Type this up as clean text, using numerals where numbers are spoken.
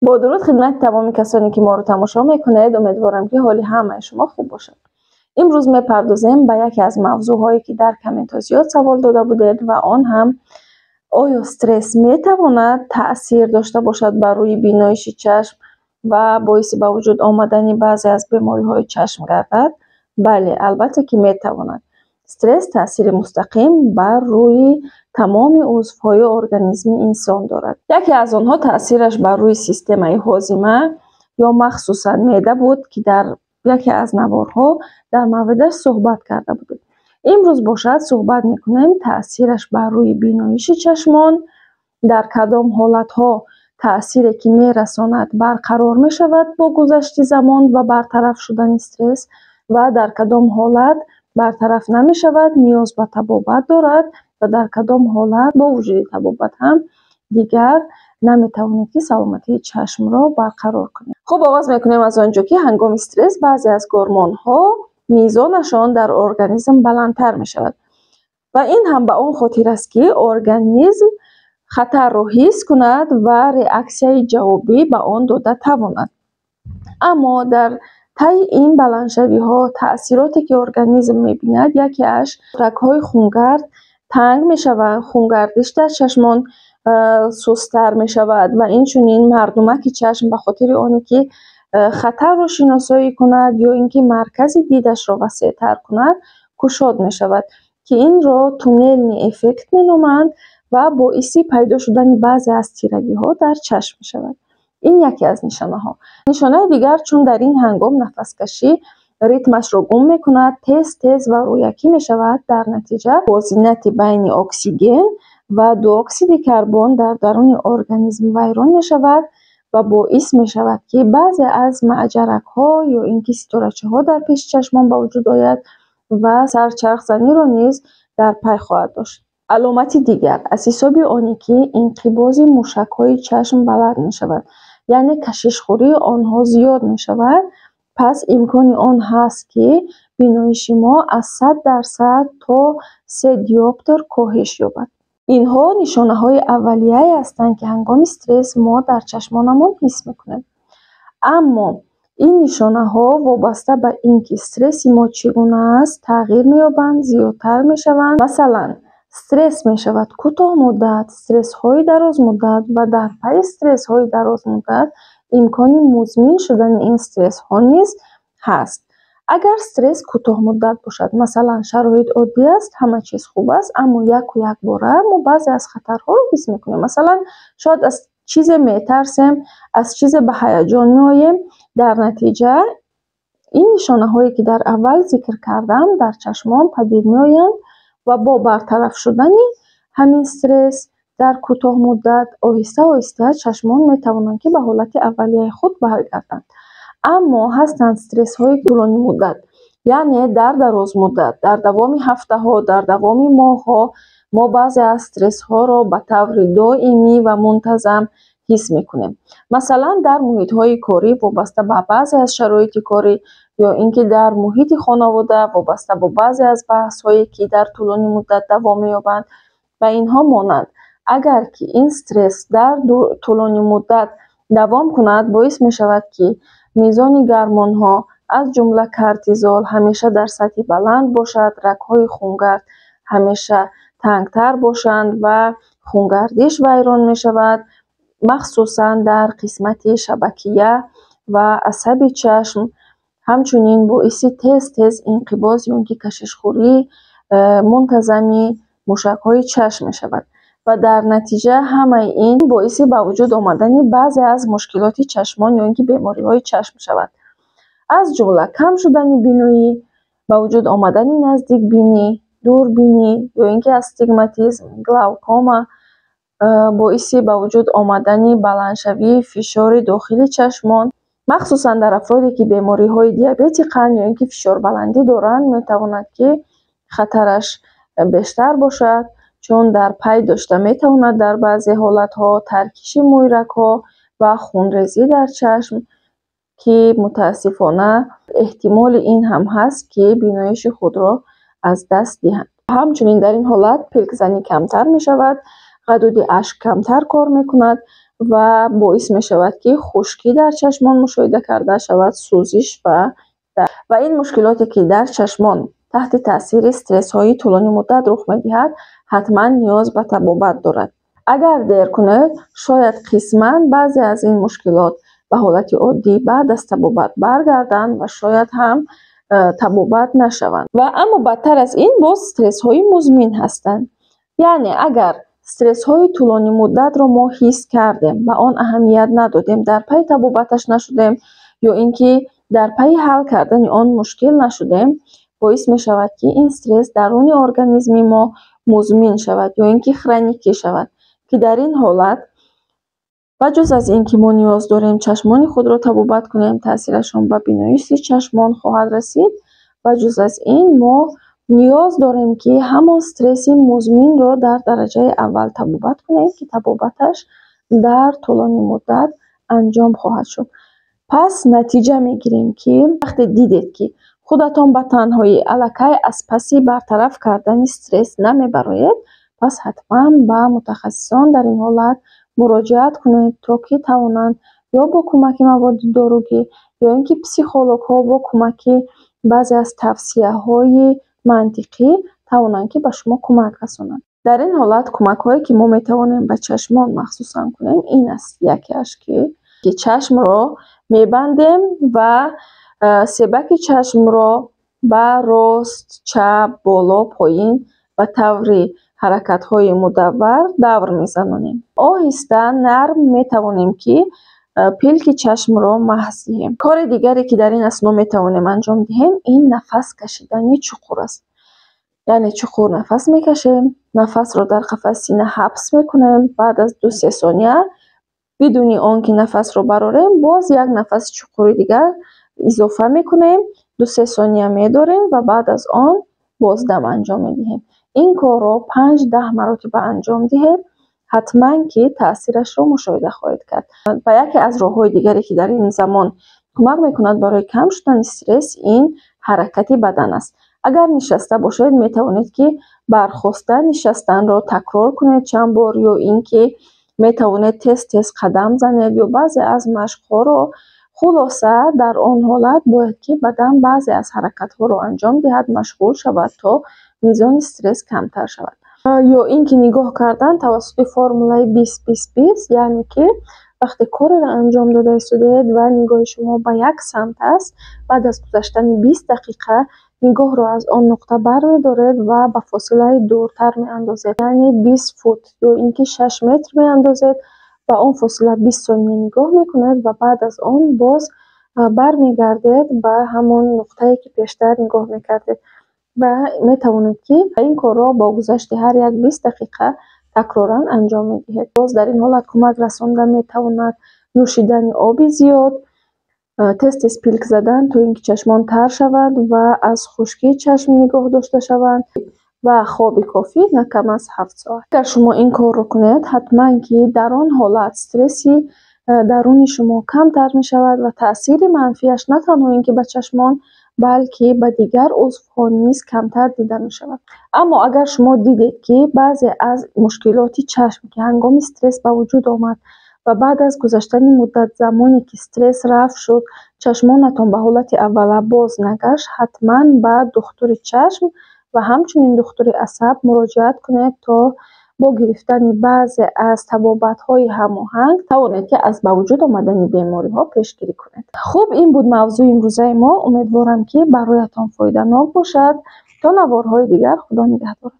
با درود خدمت تمام کسانی که ما رو تماشا میکنید. امیدوارم که حال همه شما خوب باشد. امروز میپردازیم به یکی از موضوعهایی که در کامنت ها زیاد سوال داده بودید و آن هم آیا استرس میتواند تأثیر داشته باشد بر روی بینایش چشم و باعث به وجود آمدن بعضی از بیماری های چشم گردد؟ بله، البته که میتواند. استرس تأثیر مستقیم بر روی تمام عضوهای ارگانیسم انسان دارد. یکی از آنها تأثیرش بر روی سیستم هاضمه یا مخصوصا معده بود که در یکی از نوارها در موردش صحبت کرده بودیم. امروز باشد صحبت میکنیم تأثیرش بر روی بینایش چشمان، در کدام حالتها تأثیری که میرساند برقرار میشود با گذشت زمان و برطرف شدن استرس و در کدام حالت برطرف نمی شود، نیاز به طبابت دارد و در کدام حالت با وجود طبابت هم دیگر نمی توانید که سلامتی چشم را برقرار کنید. خب آغاز میکنیم از آنجا که هنگام استرس بعضی از هورمون ها میزانشان در ارگانیسم بلندتر می شود و این هم به اون خاطر است که ارگانیسم خطر را حس کند و ریاکسیون جوابی به آن داده تواند. اما در طی این بلندشوی ها تأثیراتی که ارگانیسم میبیند یکی اش رگ‌های خونگرد تنگ می شود، خونگردش در چشمان سست‌تر می شود و اینچنین مردمک چشم به خاطر آنی که خطر را شناسایی کند یا اینکه مرکز دیدش را وسیع‌تر کند گشاد می شود که این را تونل افکت می نامند و باعث پیدا شدن بعضی از تیرگی ها در چشم می شود. این یکی از نشانه ها. نشانه دیگر چون در این هنگام نفس کشی ریتمش را گم می کند، تیز و رویکی می شود، در نتیجه موازنت بین اکسیژن و دو اکسید کربن در درون ارگانیسم ویران می شود و باعث می شود که بعضی از معجرک ها یا اینکه ستارچه ها در پیش چشمان به وجود آید و سرچرخ زنی را نیز در پی خواهد داشت. علامت دیگر از حساب آنی که انقباض موشک های چشم بلند می شود، یعنی کشش خوری آنها زیاد می شود، پس امکان آن هست که بینایش ما از 100% تا 3 دیوپتر کاهش یابد. اینها نشانه های اولیه هستند که هنگام استرس ما در چشمانمان حس میکنیم. اما این نشانه ها وابسته به اینکه استرس ما چگونه است تغییر می‌یابند، زیادتر میشوند. مثلا استرس می شود کوتاه مدت، استرس های دراز مدت و در پی استرس های دراز مدت امکان مزمن شدن این استرس ها نیز هست. اگر استرس کوتاه مدت باشد، مثلا شرایط عادی است، همه چیز خوب است، اما یک باره ما بعضی از خطرها رو حس میکنیم. مثلا شاید از چیز میترسیم، از چیز به هیجان میاییم، در نتیجه این نشانه هایی که در اول ذکر کردم در چشمان پدید میآیند و با برطرف شدن همین استرس در کوتاه مدت آهسته چشمان میتوانند که به حالت اولیه خود برگردند. اما هستند استرس های طولانی مدت، یعنی در دراز مدت، در دوام هفته ها، در دوام ماه ها ما بعضی از استرس ها را به طور دائمی و منتظم حس میکنیم. مثلا در محیط های کاری وابسته به بعضی از شرایط کاری یا اینکه در محیط خانواده وابسته به بعضی از بحث هایی که در طولانی مدت دوام یابند و اینها مانند. اگر که این استرس در طولانی مدت دوام کند باعث می شود که میزان گرمان ها از جمله کورتیزول همیشه در سطح بلند باشد، رگ‌های خونگرد همیشه تنگتر باشند و خونگردش ویران می شود، مخصوصا در قسمت شبکیه و عصب چشم. همچنین باعث تیز انقباض یا اینکه کشش خوری منتظمی موشک های چشم می شود و در نتیجه همه این باعث به وجود آمدن بعضی از مشکلات چشمان یا اینکه بیماری های چشم شود، از جمله کم شدن بینایی، به وجود آمدن نزدیک بینی، دور بینی یا اینکه استیگماتیسم، گلاوکوما، باعث به وجود آمدن بلندشوی فشار داخلی چشمان، مخصوصا در افرادی که بیماری های دیابت قند یا اینکه فشار بلندی دارند میتواند که خطرش بیشتر باشد، چون در پی داشته میتواند در بعضی حالت ها ترکیش مویرک ها و خونریزی در چشم که متاسفانه احتمال این هم هست که بینایش خود را از دست دهند. همچنین در این حالت پلک زنی کمتر می شود، غدود اشک کمتر کار می کند و باعث می شود که خشکی در چشمان مشاهده کرده شود، سوزش و این مشکلاتی که در چشمان تحت تاثیر استرس های طولانی مدت رخ می دهد حتما نیاز به طبابت دارد. اگر دیر کنید شاید قسماً بعضی از این مشکلات به حالت عادی بعد از طبابت برگردند و شاید هم طبابت نشوند و اما بدتر از این باز استرس های مزمن هستند. یعنی اگر استرس های طولانی مدت را ما حس کردیم و آن اهمیت ندادیم، در پی طبابتش نشدیم یا اینکه در پی حل کردن آن مشکل نشدیم، باعث می شود که این استرس درون ارگانیسم ما مزمن شود یا اینکه کرونیک شود که در این حالت و جز از اینکه ما نیاز داریم چشمان خود را طبابت کنیم، تاثیرشان به بینایی چشمان خواهد رسید و جز از این ما نیاز داریم که همان استرس مزمن را در درجه اول طبابت کنیم که طبابتش در طولانی مدت انجام خواهد شد. پس نتیجه میگیریم که وقتی دیدید که خودتان به تنهایی الکی از پسی برطرف کردن استرس نمیبرید، پس حتما به متخصصان در این حالت مراجعت کنید تا که توانند یا با کمک مواد دارویی یا اینکه پسیخولوگ ها با کمک بعضی از توصیه های منطقی توانند که به شما کمک رسانند. در این حالت کمک هایی که ما میتوانیم به چشمان مخصوصا کنیم این است: یکیش که چشم را میبندیم و سبک چشم را به راست، چپ، بالا، پایین و طوری حرکت های مدور دور میزنانیم. آهسته نرم میتوانیم که پلک چشم را محض دهیم. کار دیگری که در این اثناء میتوانیم انجام دهیم این نفس کشیدن چقور است. یعنی چقور نفس میکشیم، نفس را در قفس سینه حبس میکنیم، بعد از 2-3 ثانیه بدون آنکه نفس را براریم باز یک نفس چقور دیگر اضافه میکنیم، 2-3 ثانیه میداریم و بعد از آن باز دم انجام میدهیم. این کار را 5-10 مرتبه انجام دهید، حتما که تاثیرش را مشاهده خواهید کرد. و یکی از راه‌های دیگری که در این زمان کمک میکند برای کم شدن استرس این حرکت بدن است. اگر نشسته باشید میتوانید که برخاسته نشستن را تکرار کنید چند بار، یا اینکه میتوانید تست قدم زنید یا بعضی از مشق‌ها را. خلاصه در آن حالت باید که بدن بعضی از حرکت‌ها را انجام دهد، مشغول شود تا میزان استرس کمتر شود. یا اینکه نگاه کردن توسط فرمولای 20-20-20، یعنی که وقتی کار را انجام داده شده و نگاه شما به یک سمت است، بعد از گذشتن 20 دقیقه نگاه را از آن نقطه برمی‌دارید و به فاصله دورتر می‌اندازید، یعنی 20 فوت یا اینکه 6 متر می‌اندازید و اون فاصله 20 ثانیه نگاه می‌کنید و بعد از آن باز برمیگردید به همون نقطه‌ای که پیشتر نگاه می‌کردید و میتوانید که این کار را با گذشت هر یک 20 دقیقه تکرارا انجام میدهید. باز در این حالت کمک رسانده میتواند نوشیدن آب زیاد، تست اسپیلک زدن تا اینکه چشمان تر شود و از خشکی چشم نگاه داشته شوند و خواب کافی نه کم از 7 ساعت. اگر شما این کار را کنید حتما که در آن حالت استرسی درون شما کمتر می شود و تاثیر منفیش نه تنها اینکه به چشمان بلکه به دیگر عضوها نیز کمتر دیده می شود. اما اگر شما دیدید که بعضی از مشکلات چشم که هنگام استرس به وجود آمد و بعد از گذشتن مدت زمانی که استرس رفت شد چشمانتان به حالت اول باز نگشت، حتما به دکتر چشم و همچنین دکتر عصب مراجعت کنید تا با گرفتن بعضی از طبابت‌های هماهنگ توانید که از به وجود آمدن بیماری‌ها پیشگیری کنید. خب این بود موضوع امروزه ما. امیدوارم که برایتان فایده‌مند باشد. تا نوارهای دیگر خدا نگهدارتان.